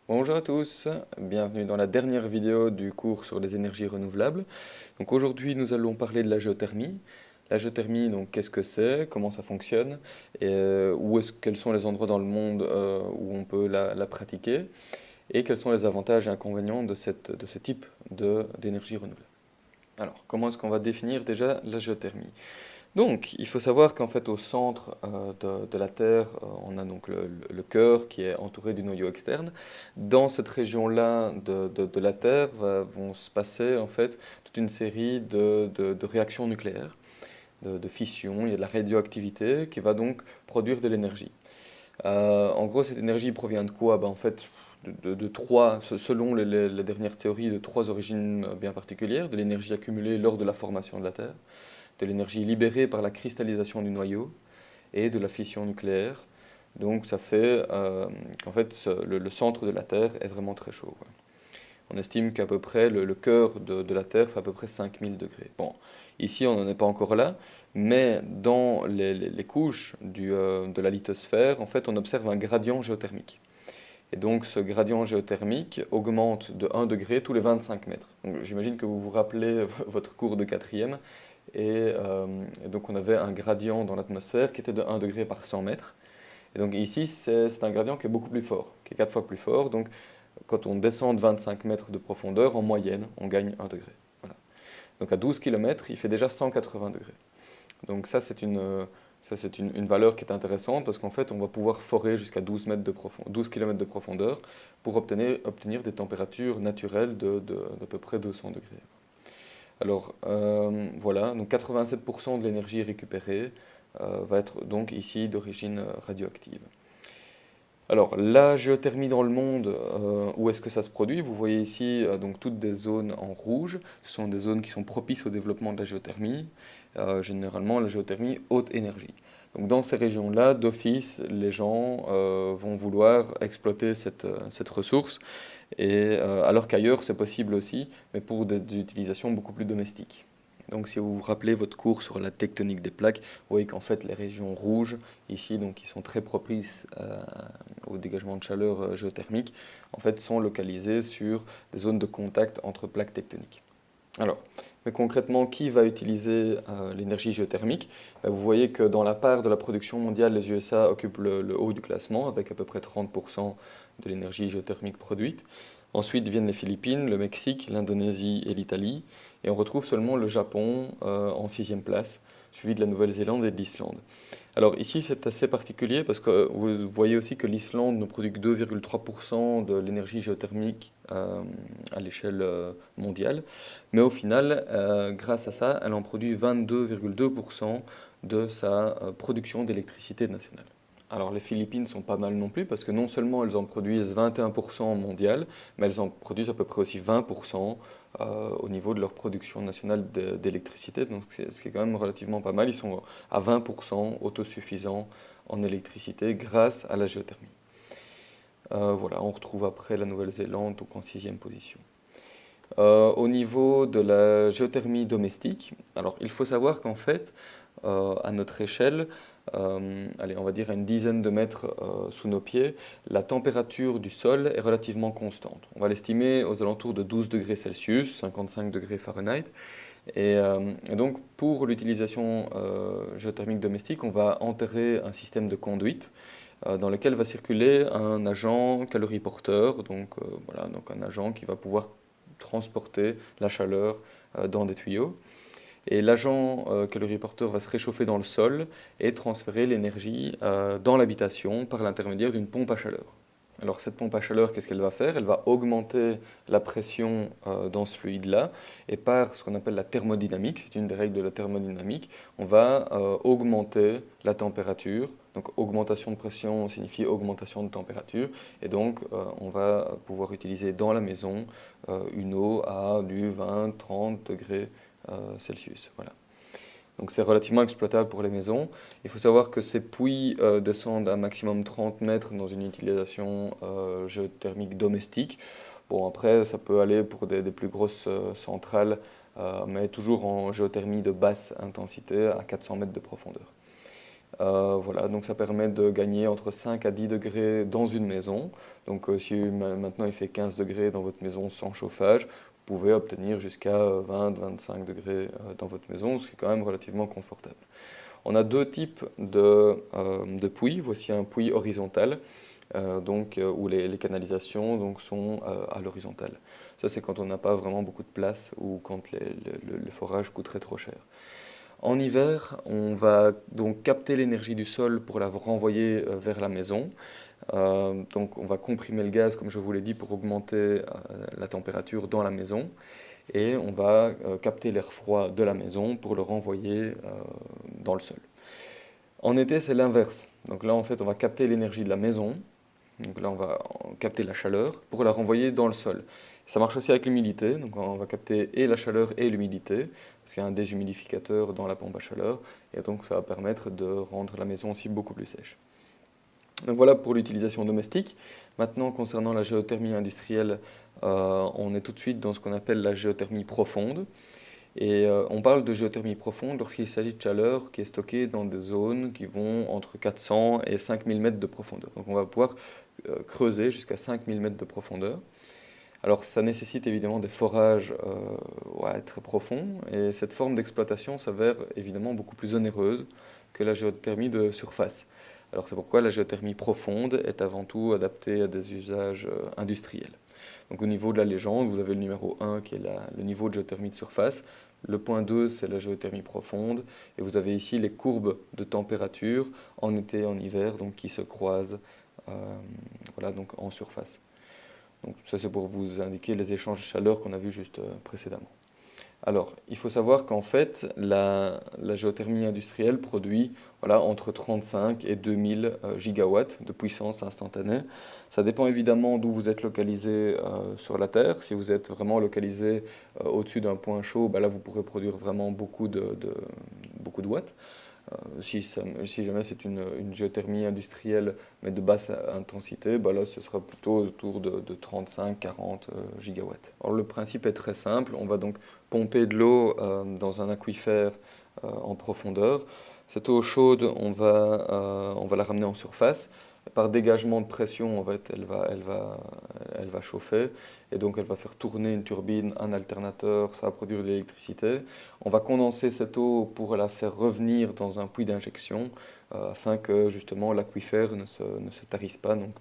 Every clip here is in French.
Bonjour à tous, bienvenue dans la dernière vidéo du cours sur les énergies renouvelables. Donc aujourd'hui nous allons parler de la géothermie. La géothermie, donc qu'est-ce que c'est, comment ça fonctionne, et quels sont les endroits dans le monde où on peut la pratiquer, et quels sont les avantages et inconvénients de ce type d'énergie renouvelable. Alors, comment est-ce qu'on va définir déjà la géothermie? Donc, il faut savoir qu'en fait, au centre de la Terre, on a donc le cœur qui est entouré du noyau externe. Dans cette région-là de la Terre vont se passer en fait toute une série de réactions nucléaires, de fission. Il y a de la radioactivité qui va donc produire de l'énergie. En gros, cette énergie provient de quoi? En fait, de trois, selon les dernières théories, de trois origines bien particulières, de l'énergie accumulée lors de la formation de la Terre, de l'énergie libérée par la cristallisation du noyau et de la fission nucléaire. Donc ça fait qu'en fait le centre de la Terre est vraiment très chaud, quoi. On estime qu'à peu près le cœur de la Terre fait à peu près 5000 degrés. Bon, ici on n'en est pas encore là, mais dans les couches de la lithosphère, en fait on observe un gradient géothermique. Et donc ce gradient géothermique augmente de 1 degré tous les 25 mètres. J'imagine que vous vous rappelez votre cours de quatrième, et donc on avait un gradient dans l'atmosphère qui était de 1 degré par 100 mètres. Et donc ici, c'est un gradient qui est beaucoup plus fort, qui est 4 fois plus fort. Donc quand on descend de 25 mètres de profondeur, en moyenne, on gagne 1 degré. Voilà. Donc à 12 km, il fait déjà 180 degrés. Donc ça, c'est une valeur qui est intéressante parce qu'en fait, on va pouvoir forer jusqu'à 12 km de profondeur pour obtenir des températures naturelles d'à peu près 200 degrés. Alors voilà, donc 87% de l'énergie récupérée va être donc ici d'origine radioactive. Alors la géothermie dans le monde, où est-ce que ça se produit? Vous voyez ici donc toutes des zones en rouge. Ce sont des zones qui sont propices au développement de la géothermie, généralement la géothermie haute énergie. Donc dans ces régions-là, d'office, les gens vont vouloir exploiter cette ressource, alors qu'ailleurs c'est possible aussi, mais pour des utilisations beaucoup plus domestiques. Donc si vous vous rappelez votre cours sur la tectonique des plaques, vous voyez qu'en fait les régions rouges, ici, donc, qui sont très propices au dégagement de chaleur géothermique, en fait sont localisées sur des zones de contact entre plaques tectoniques. Alors, mais concrètement, qui va utiliser l'énergie géothermique? Vous voyez que dans la part de la production mondiale, les USA occupent le haut du classement avec à peu près 30% de l'énergie géothermique produite. Ensuite viennent les Philippines, le Mexique, l'Indonésie et l'Italie. Et on retrouve seulement le Japon en sixième place, suivi de la Nouvelle-Zélande et de l'Islande. Alors ici, c'est assez particulier parce que vous voyez aussi que l'Islande ne produit que 2,3% de l'énergie géothermique à l'échelle mondiale. Mais au final, grâce à ça, elle en produit 22,2% de sa production d'électricité nationale. Alors les Philippines sont pas mal non plus parce que non seulement elles en produisent 21% mondial, mais elles en produisent à peu près aussi 20% au niveau de leur production nationale d'électricité. Donc ce qui est quand même relativement pas mal. Ils sont à 20% autosuffisants en électricité grâce à la géothermie. Voilà, on retrouve après la Nouvelle-Zélande donc en sixième position. Au niveau de la géothermie domestique, alors il faut savoir qu'en fait, à notre échelle, allez, on va dire à une dizaine de mètres sous nos pieds, la température du sol est relativement constante. On va l'estimer aux alentours de 12 degrés Celsius, 55 degrés Fahrenheit. Et donc, pour l'utilisation géothermique domestique, on va enterrer un système de conduite dans lequel va circuler un agent caloriporteur, donc, voilà, donc un agent qui va pouvoir transporter la chaleur dans des tuyaux. Et l'agent caloriporteur va se réchauffer dans le sol et transférer l'énergie dans l'habitation par l'intermédiaire d'une pompe à chaleur. Alors cette pompe à chaleur, qu'est-ce qu'elle va faire? Elle va augmenter la pression dans ce fluide-là, et par ce qu'on appelle la thermodynamique, c'est une des règles de la thermodynamique, on va augmenter la température. Donc augmentation de pression signifie augmentation de température, et donc on va pouvoir utiliser dans la maison une eau à du 20-30 degrés Celsius. Voilà. Donc c'est relativement exploitable pour les maisons. Il faut savoir que ces puits descendent à maximum 30 mètres dans une utilisation géothermique domestique. Bon, après, ça peut aller pour des plus grosses centrales, mais toujours en géothermie de basse intensité à 400 mètres de profondeur. Voilà, donc ça permet de gagner entre 5 à 10 degrés dans une maison. Donc si maintenant il fait 15 degrés dans votre maison sans chauffage, vous pouvez obtenir jusqu'à 20-25 degrés dans votre maison, ce qui est quand même relativement confortable. On a deux types de puits. Voici un puits horizontal, où les canalisations donc, sont à l'horizontale. Ça, c'est quand on n'a pas vraiment beaucoup de place ou quand le forage coûterait trop cher. En hiver, on va donc capter l'énergie du sol pour la renvoyer vers la maison. Donc on va comprimer le gaz, comme je vous l'ai dit, pour augmenter la température dans la maison. Et on va capter l'air froid de la maison pour le renvoyer dans le sol. En été, c'est l'inverse. Donc là, en fait, on va capter l'énergie de la maison. Donc là, on va capter la chaleur pour la renvoyer dans le sol. Ça marche aussi avec l'humidité. Donc on va capter et la chaleur et l'humidité, parce qu'il y a un déshumidificateur dans la pompe à chaleur. Et donc ça va permettre de rendre la maison aussi beaucoup plus sèche. Donc voilà pour l'utilisation domestique. Maintenant, concernant la géothermie industrielle, on est tout de suite dans ce qu'on appelle la géothermie profonde. Et on parle de géothermie profonde lorsqu'il s'agit de chaleur qui est stockée dans des zones qui vont entre 400 et 5000 mètres de profondeur. Donc on va pouvoir creuser jusqu'à 5000 mètres de profondeur. Alors ça nécessite évidemment des forages très profonds et cette forme d'exploitation s'avère évidemment beaucoup plus onéreuse que la géothermie de surface. Alors c'est pourquoi la géothermie profonde est avant tout adaptée à des usages industriels. Donc au niveau de la légende, vous avez le numéro 1 qui est le niveau de géothermie de surface. Le point 2, c'est la géothermie profonde. Et vous avez ici les courbes de température en été et en hiver donc, qui se croisent voilà, donc en surface. Donc, ça, c'est pour vous indiquer les échanges de chaleur qu'on a vus juste précédemment. Alors, il faut savoir qu'en fait, la géothermie industrielle produit voilà, entre 35 et 2000 gigawatts de puissance instantanée. Ça dépend évidemment d'où vous êtes localisé sur la Terre. Si vous êtes vraiment localisé au-dessus d'un point chaud, bah là, vous pourrez produire vraiment beaucoup de watts. Si jamais c'est une géothermie industrielle, mais de basse intensité, bah là, ce sera plutôt autour de 35-40 gigawatts. Alors, le principe est très simple. On va donc pomper de l'eau dans un aquifère en profondeur. Cette eau chaude, on va la ramener en surface. Par dégagement de pression, en fait, elle va chauffer et donc elle va faire tourner une turbine, un alternateur, ça va produire de l'électricité. On va condenser cette eau pour la faire revenir dans un puits d'injection afin que justement l'aquifère ne se tarisse pas, donc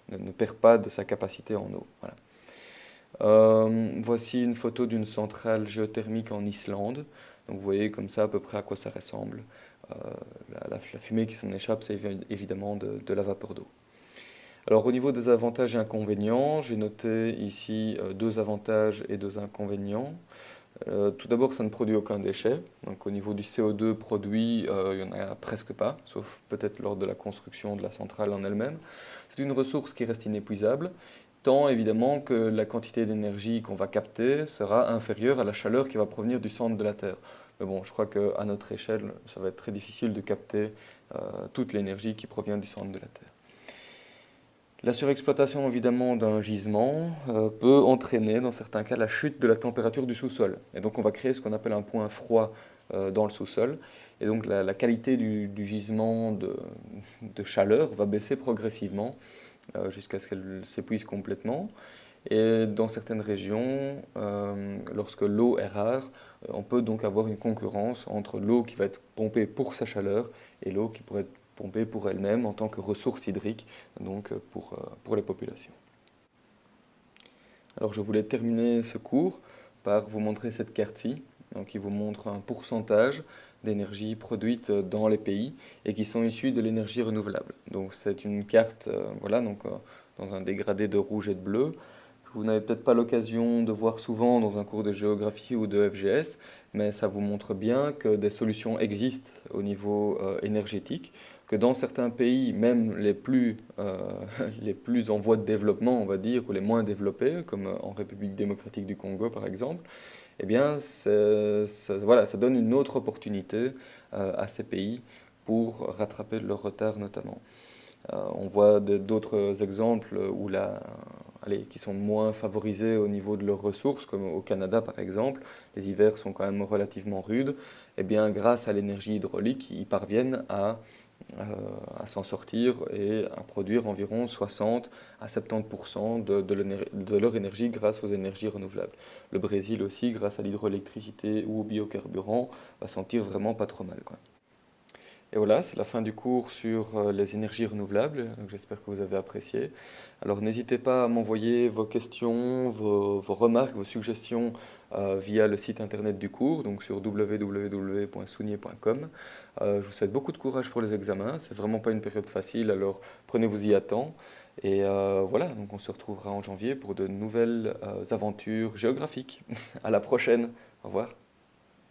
ne perd pas de sa capacité en eau. Voilà. Voici une photo d'une centrale géothermique en Islande. Donc vous voyez comme ça à peu près à quoi ça ressemble. La fumée qui s'en échappe, c'est évidemment de la vapeur d'eau. Alors au niveau des avantages et inconvénients, j'ai noté ici deux avantages et deux inconvénients. Tout d'abord, ça ne produit aucun déchet. Donc au niveau du CO2 produit, il n'y en a presque pas, sauf peut-être lors de la construction de la centrale en elle-même. C'est une ressource qui reste inépuisable, tant évidemment que la quantité d'énergie qu'on va capter sera inférieure à la chaleur qui va provenir du centre de la Terre. Mais bon, je crois qu'à notre échelle, ça va être très difficile de capter toute l'énergie qui provient du centre de la Terre. La surexploitation évidemment d'un gisement peut entraîner dans certains cas la chute de la température du sous-sol. Et donc on va créer ce qu'on appelle un point froid dans le sous-sol. Et donc la qualité du gisement de chaleur va baisser progressivement jusqu'à ce qu'elle s'épuise complètement. Et dans certaines régions, lorsque l'eau est rare, on peut donc avoir une concurrence entre l'eau qui va être pompée pour sa chaleur et l'eau qui pourrait être pompée pour elle-même en tant que ressource hydrique donc pour les populations. Alors je voulais terminer ce cours par vous montrer cette carte-ci, qui vous montre un pourcentage d'énergie produite dans les pays et qui sont issus de l'énergie renouvelable. Donc c'est une carte voilà, dans un dégradé de rouge et de bleu. Vous n'avez peut-être pas l'occasion de voir souvent dans un cours de géographie ou de FGS, mais ça vous montre bien que des solutions existent au niveau énergétique, que dans certains pays, même les plus en voie de développement, on va dire, ou les moins développés, comme en République démocratique du Congo par exemple, eh bien, voilà, ça donne une autre opportunité à ces pays pour rattraper leur retard notamment. On voit d'autres exemples qui sont moins favorisés au niveau de leurs ressources, comme au Canada par exemple. Les hivers sont quand même relativement rudes. Eh bien, grâce à l'énergie hydraulique, ils parviennent à euh, à s'en sortir et à produire environ 60 à 70% de leur énergie grâce aux énergies renouvelables. Le Brésil aussi, grâce à l'hydroélectricité ou aux biocarburants, va s'en tirer vraiment pas trop mal, quoi. Et voilà, c'est la fin du cours sur les énergies renouvelables. Donc j'espère que vous avez apprécié. Alors n'hésitez pas à m'envoyer vos questions, vos remarques, vos suggestions via le site internet du cours, donc sur www.sounier.com. Je vous souhaite beaucoup de courage pour les examens. C'est vraiment pas une période facile, alors prenez-vous-y à temps. Et voilà, donc on se retrouvera en janvier pour de nouvelles aventures géographiques. À la prochaine. Au revoir.